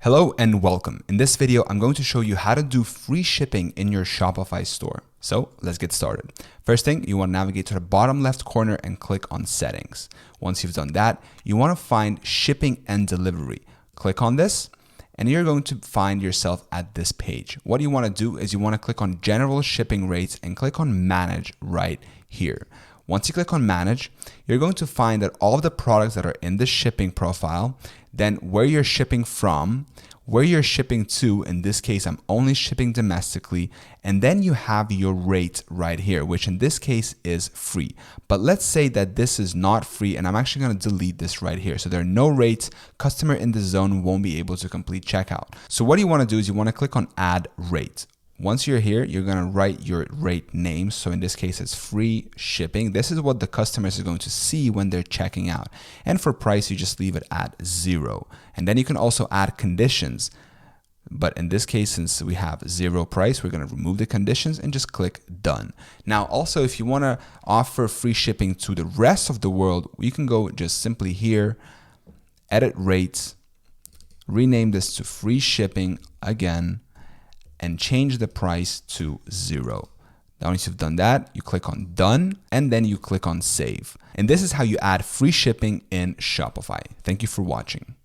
Hello and welcome. In this video, I'm going to show you how to do free shipping in your Shopify store. So let's get started. First thing, you want to navigate to the bottom left corner and click on settings. Once you've done that, you want to find shipping and delivery. Click on this and you're going to find yourself at this page. What you want to do is you want to click on general shipping rates and click on manage right here. Once you click on manage, you're going to find that all of the products that are in the shipping profile, then where you're shipping from, where you're shipping to, in this case, I'm only shipping domestically, and then you have your rate right here, which in this case is free. But let's say that this is not free, and I'm actually going to delete this right here. So there are no rates. Customer in the zone won't be able to complete checkout. So what you want to do is you want to click on add rate. Once you're here, you're going to write your rate name. So in this case, it's free shipping. This is what the customers are going to see when they're checking out. And for price, you just leave it at 0. And then you can also add conditions. But in this case, since we have 0 price, we're going to remove the conditions and just click done. Now, also, if you want to offer free shipping to the rest of the world, you can go just simply here, edit rates, rename this to free shipping again, and change the price to 0. Now, once you've done that, you click on done and then you click on save. And this is how you add free shipping in Shopify. Thank you for watching.